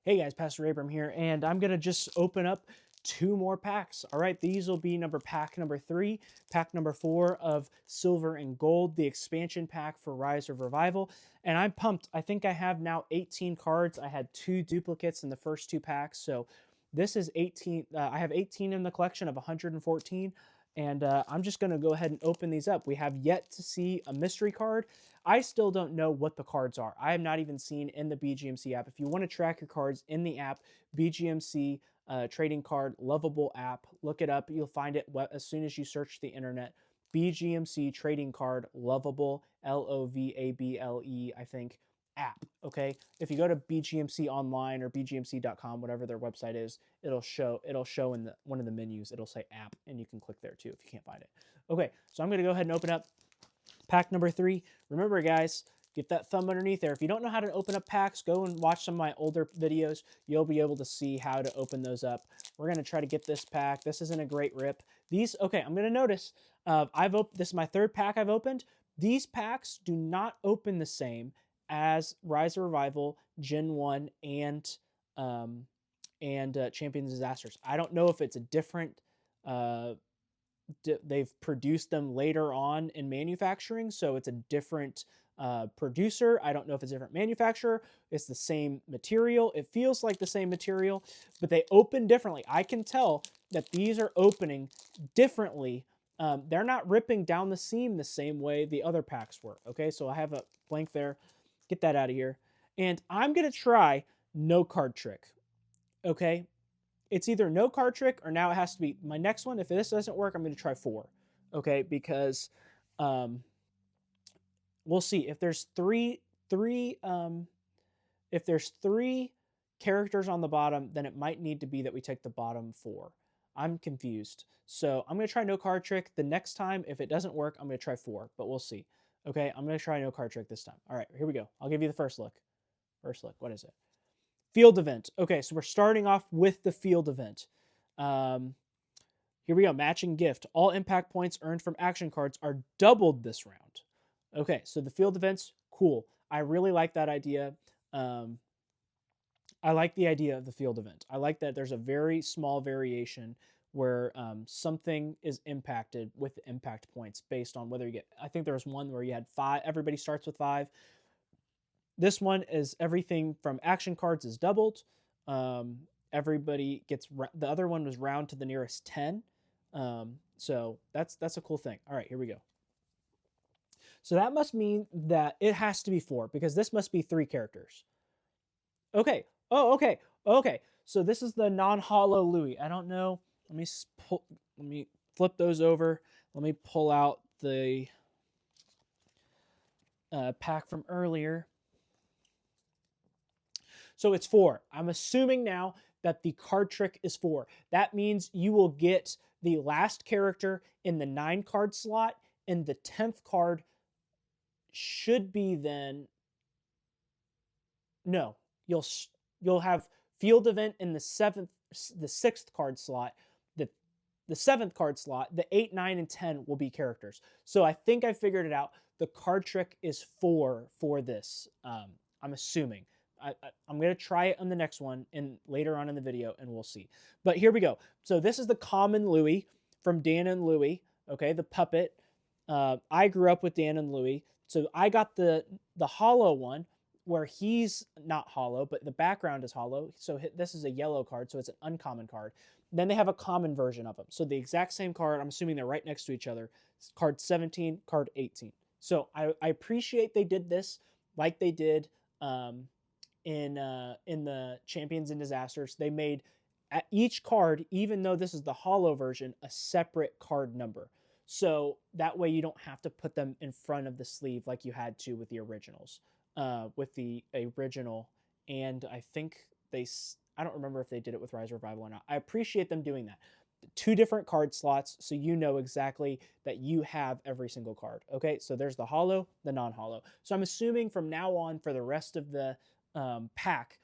Hey guys, Pastor Abram here, and I'm going to just open up two more packs. All right, these will be pack number 3, pack number 4 of Silver and Gold, the expansion pack for Rise of Revival. And I'm pumped. I think I have now 18 cards. I had 2 duplicates in the first 2 packs, so this is 18. I have 18 in the collection of 114. And I'm just going to go ahead and open these up. We have yet to see a mystery card. I still don't know what the cards are. I have not even seen in the BGMC app. If you want to track your cards in the app, BGMC trading card, Lovable app, look it up. You'll find it as soon as you search the internet. BGMC trading card, Lovable, Lovable, I think, app. Okay, if you go to BGMC online or BGMC.com, whatever their website is, it'll show in one of the menus. It'll say app, and you can click there too if you can't find it. Okay, so I'm going to go ahead and open up pack number 3. Remember, guys, get that thumb underneath there. If you don't know how to open up packs, go and watch some of my older videos. You'll be able to see how to open those up. We're going to try to get this pack. This isn't a great rip. Okay, I'm going to notice, this is my 3rd pack I've opened. These packs do not open the same as Rise of Revival, Gen 1, and Champions Disasters. I don't know if it's a different... they've produced them later on in manufacturing, so it's a different producer. I don't know if it's a different manufacturer. It's the same material. It feels like the same material, but they open differently. I can tell that these are opening differently. They're not ripping down the seam the same way the other packs were. Okay, so I have a blank there. Get that out of here. And I'm going to try no card trick. Okay, it's either no card trick or now it has to be my next one. If this doesn't work, I'm going to try 4. Okay, because we'll see if there's three characters on the bottom, then it might need to be that we take the bottom 4. I'm confused, so I'm going to try no card trick. The next time, if it doesn't work, I'm going to try 4, but we'll see. Okay, I'm going to try no card trick this time. All right, here we go. I'll give you the first look. What is it? Field event. Okay, so we're starting off with the field event. Here we go. Matching gift. All impact points earned from action cards are doubled this round. Okay, so the field events, cool. I really like that idea. I like the idea of the field event. I like that there's a very small variation where something is impacted with the impact points based on whether you get... I think there was one where you had 5. Everybody starts with 5. This one is everything from action cards is doubled. Everybody gets... The other one was round to the nearest 10. So that's a cool thing. All right, here we go. So that must mean that it has to be 4 because this must be 3 characters. Okay. Oh, okay. Okay. So this is the non-hollow Louis. I don't know. Let me flip those over. Let me pull out the pack from earlier. So it's 4. I'm assuming now that the card trick is 4. That means you will get the last character in the 9 card slot, and the 10th card should be then... No, you'll have field event in the 6th card slot. The 7th card slot, the 8, 9, and 10 will be characters. So I think I figured it out. The card trick is 4 for this. I'm assuming. I'm going to try it on the next one and later on in the video, and we'll see. But here we go. So this is the common Louis from Dan and Louis. Okay, the puppet. I grew up with Dan and Louis, so I got the hollow one where he's not hollow, but the background is hollow. So this is a yellow card, so it's an uncommon card. Then they have a common version of them. So the exact same card, I'm assuming they're right next to each other. Card 17, card 18. So I appreciate they did this like they did in the Champions and Disasters. They made at each card, even though this is the hollow version, a separate card number. So that way you don't have to put them in front of the sleeve like you had to with the originals. With the original, and I think I don't remember if they did it with Rise of Revival or not. I appreciate them doing that. 2 different card slots, so you know exactly that you have every single card. Okay, so there's the hollow, the non-hollow. So I'm assuming from now on for the rest of the pack,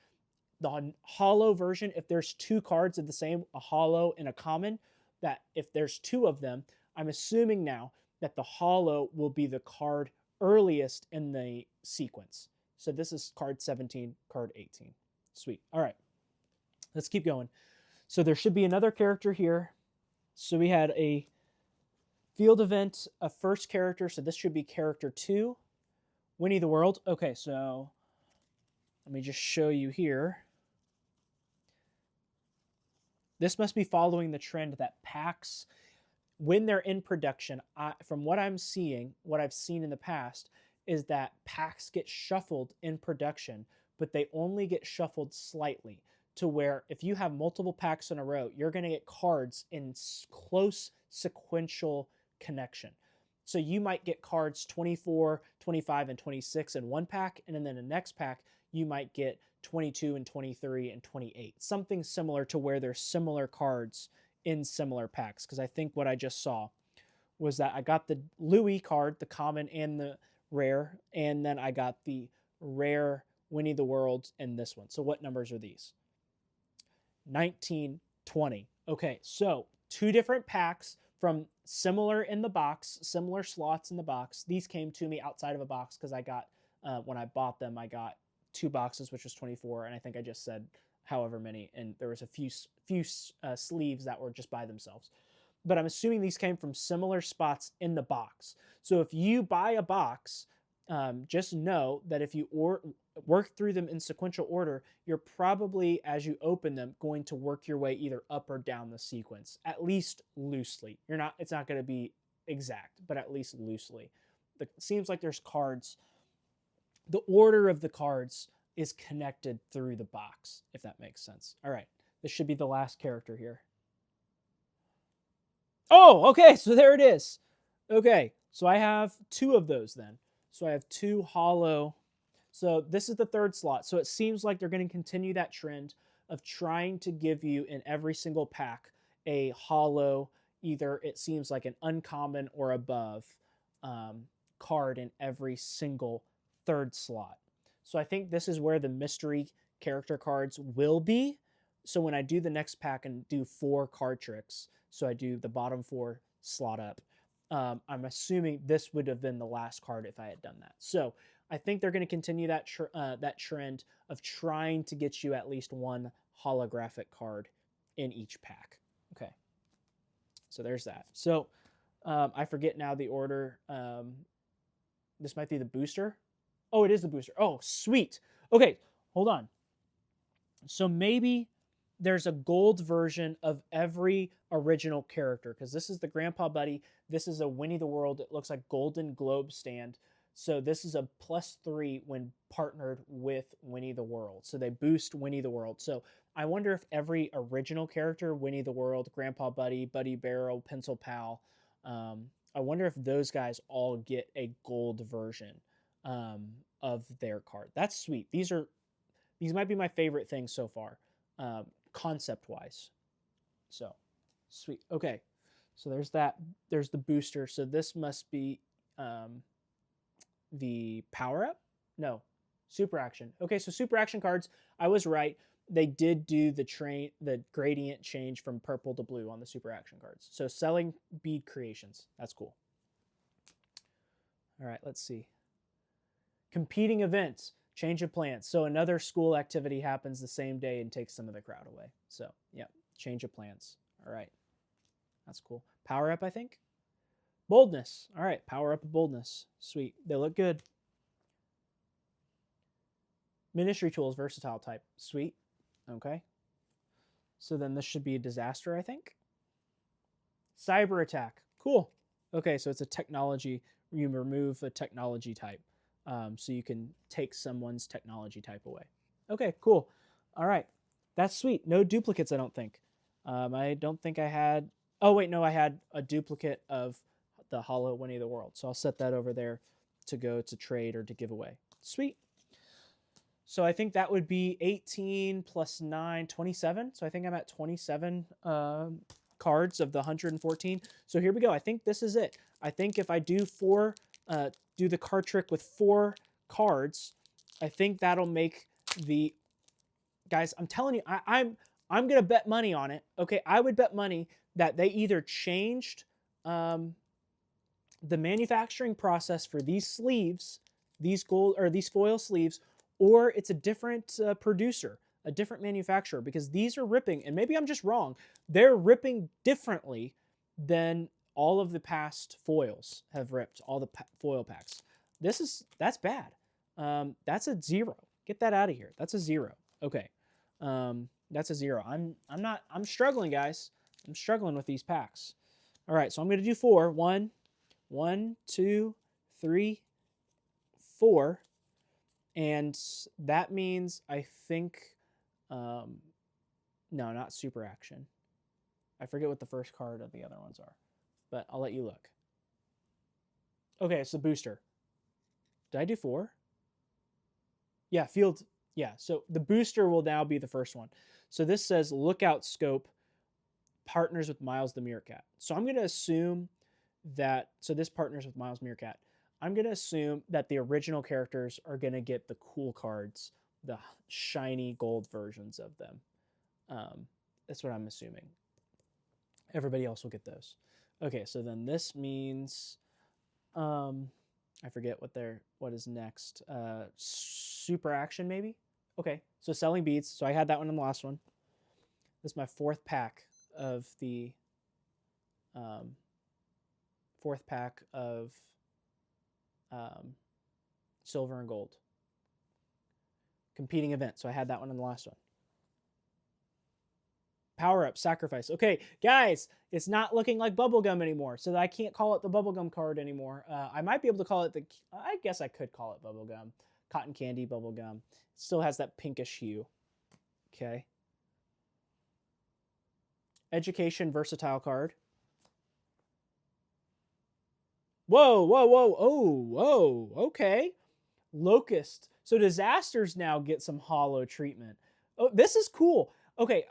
the hollow version, if there's 2 cards of the same, a hollow and a common, that if there's 2 of them, I'm assuming now that the hollow will be the card earliest in the sequence. So this is card 17, card 18. Sweet. All right. Let's keep going. So there should be another character here. So we had a field event, a first character. So this should be character 2, Winnie the World. Okay, so let me just show you here. This must be following the trend that packs, when they're in production, from what I'm seeing, what I've seen in the past, is that packs get shuffled in production, but they only get shuffled slightly, to where if you have multiple packs in a row, you're going to get cards in close sequential connection. So you might get cards 24, 25, and 26 in one pack, and then in the next pack, you might get 22 and 23 and 28. Something similar to where there's similar cards in similar packs, because I think what I just saw was that I got the Louis card, the common and the rare, and then I got the rare Winnie the World in this one. So what numbers are these? 19, 20. Okay, so 2 different packs from similar in the box, similar slots in the box. These came to me outside of a box because I got, when I bought them, I got 2 boxes, which was 24, and I think I just said however many, and there was a few sleeves that were just by themselves. But I'm assuming these came from similar spots in the box. So if you buy a box, just know that if you work through them in sequential order, you're probably, as you open them, going to work your way either up or down the sequence, at least loosely. It's not going to be exact, but at least loosely. It seems like there's cards. The order of the cards is connected through the box, if that makes sense. All right, this should be the last character here. Oh, okay, so there it is. Okay, so I have 2 of those then. So I have 2 hollow. So this is the 3rd slot. So it seems like they're going to continue that trend of trying to give you in every single pack a hollow, either it seems like an uncommon or above card in every single 3rd slot. So I think this is where the mystery character cards will be. So when I do the next pack and do 4 card tricks, so I do the bottom 4 slot up, I'm assuming this would have been the last card if I had done that. So I think they're going to continue that that trend of trying to get you at least 1 holographic card in each pack. Okay, so there's that. So I forget now the order. This might be the booster. Oh, it is the booster. Oh, sweet. Okay, hold on. So maybe there's a gold version of every original character, because this is the Grandpa Buddy. This is a Winnie the World. It looks like Golden Globe stand. So this is a +3 when partnered with Winnie the World. So they boost Winnie the World. So I wonder if every original character, Winnie the World, Grandpa Buddy, Buddy Barrel, Pencil Pal, I wonder if those guys all get a gold version of their card. That's sweet. These might be my favorite things so far, concept-wise. So, sweet. Okay, so there's that. There's the booster. So this must be the power-up? No, super action. Okay, so super action cards, I was right. They did do the gradient change from purple to blue on the super action cards. So selling bead creations. That's cool. All right, let's see. Competing events, change of plans. So another school activity happens the same day and takes some of the crowd away. So, yeah, change of plans. All right, that's cool. Power up, I think. Boldness. All right, power up of boldness. Sweet. They look good. Ministry tools, versatile type. Sweet. Okay. So then this should be a disaster, I think. Cyber attack. Cool. Okay, so it's a technology. You remove a technology type. So you can take someone's technology type away. Okay, cool. All right. That's sweet. No duplicates, I don't think. I don't think I had... Oh, wait, no, I had a duplicate of the Hollow Winnie the World. So I'll set that over there to go to trade or to give away. Sweet. So I think that would be 18 plus 9, 27. So I think I'm at 27 cards of the 114. So here we go. I think this is it. I think if I do do the card trick with 4 cards, I think that'll make the... Guys, I'm telling you, I'm going to bet money on it. Okay, I would bet money that they either changed the manufacturing process for these sleeves, these foil sleeves, or it's a different producer. a different manufacturer, because these are ripping, and maybe I'm just wrong, they're ripping differently than all of the past foils have ripped, all the foil packs. That's bad. That's a 0. Get that out of here. That's a 0. Okay. That's a 0. I'm struggling, guys. I'm struggling with these packs. All right, so I'm going to do 4. 1, 2, 3, 4. And that means I think, no, not super action. I forget what the first card of the other ones are, but I'll let you look. Okay, it's the booster. Did I do 4? Yeah, field. Yeah, so the booster will now be the first one. So this says Lookout Scope partners with Miles the Meerkat. So I'm going to assume that, so this partners with Miles Meerkat. I'm going to assume that the original characters are going to get the cool cards, the shiny gold versions of them. That's what I'm assuming. Everybody else will get those. Okay, so then this means, I forget what is next. Super action maybe? Okay, so selling beads. So I had that one in the last one. This is my 4th pack of the, 4th pack of silver and gold. Competing event. So I had that one in the last one. Power up, sacrifice. Okay, guys, it's not looking like bubblegum anymore, so I can't call it the bubblegum card anymore. I might be able to call it I guess I could call it bubblegum. Cotton candy bubblegum. Still has that pinkish hue. Okay. Education versatile card. Whoa, whoa, whoa. Oh, whoa. Okay. Locust. So disasters now get some hollow treatment. Oh, this is cool. Okay,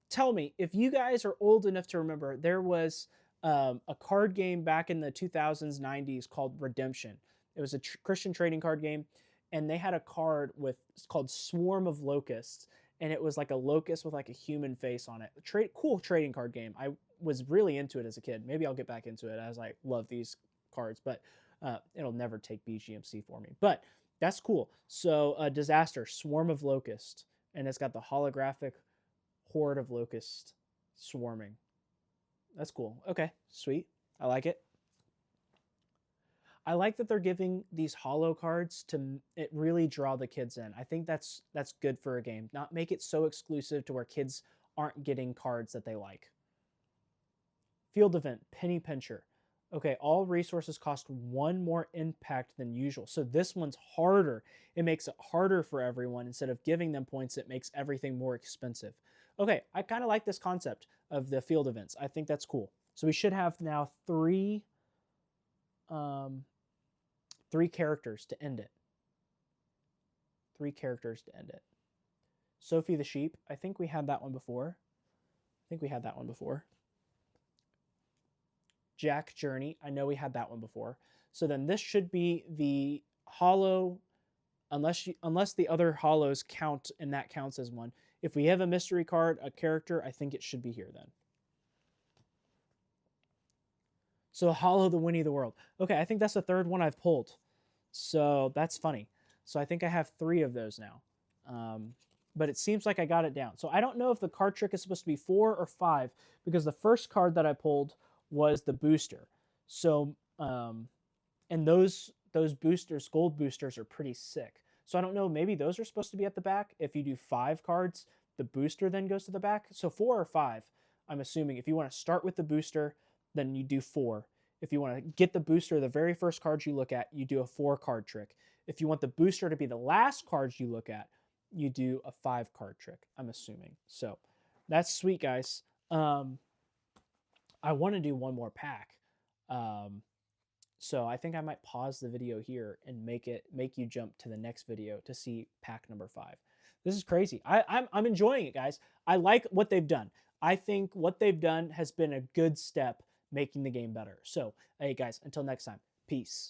tell me, if you guys are old enough to remember, there was a card game back in the 2000s, 90s called Redemption. It was a Christian trading card game, and they had a card it's called Swarm of Locusts, and it was like a locust with like a human face on it. Cool trading card game. I was really into it as a kid. Maybe I'll get back into it as I love these cards, but it'll never take BGMC for me. But that's cool. So Disaster, Swarm of Locusts, and it's got the holographic horde of locusts swarming. That's cool. Okay, sweet. I like it. I like that they're giving these hollow cards to it really draw the kids in. I think that's good for a game. Not make it so exclusive to where kids aren't getting cards that they like. Field event, penny pincher. Okay, all resources cost 1 more impact than usual. So this one's harder. It makes it harder for everyone. Instead of giving them points, it makes everything more expensive. Okay, I kind of like this concept of the field events. I think that's cool. So we should have now 3 characters to end it. 3 characters to end it. Sophie the Sheep. I think we had that one before. Jack Journey. I know we had that one before. So then this should be the hollow, unless the other hollows count and that counts as one. If we have a mystery card, a character, I think it should be here then. So hollow the Winnie the World. Okay, I think that's the 3rd one I've pulled. So that's funny. So I think I have 3 of those now. But it seems like I got it down. So I don't know if the card trick is supposed to be 4 or 5, because the first card that I pulled was the booster. So, and those boosters, gold boosters, are pretty sick. So I don't know, maybe those are supposed to be at the back. If you do 5 cards, the booster then goes to the back. So 4 or 5, I'm assuming. If you want to start with the booster, then you do 4. If you want to get the booster, the very first cards you look at, you do a 4 card trick. If you want the booster to be the last cards you look at, you do a 5 card trick, I'm assuming. So that's sweet, guys. I want to do one more pack. So I think I might pause the video here and make you jump to the next video to see pack number 5. This is crazy. I'm enjoying it, guys. I like what they've done. I think what they've done has been a good step making the game better. So, hey guys, until next time, peace.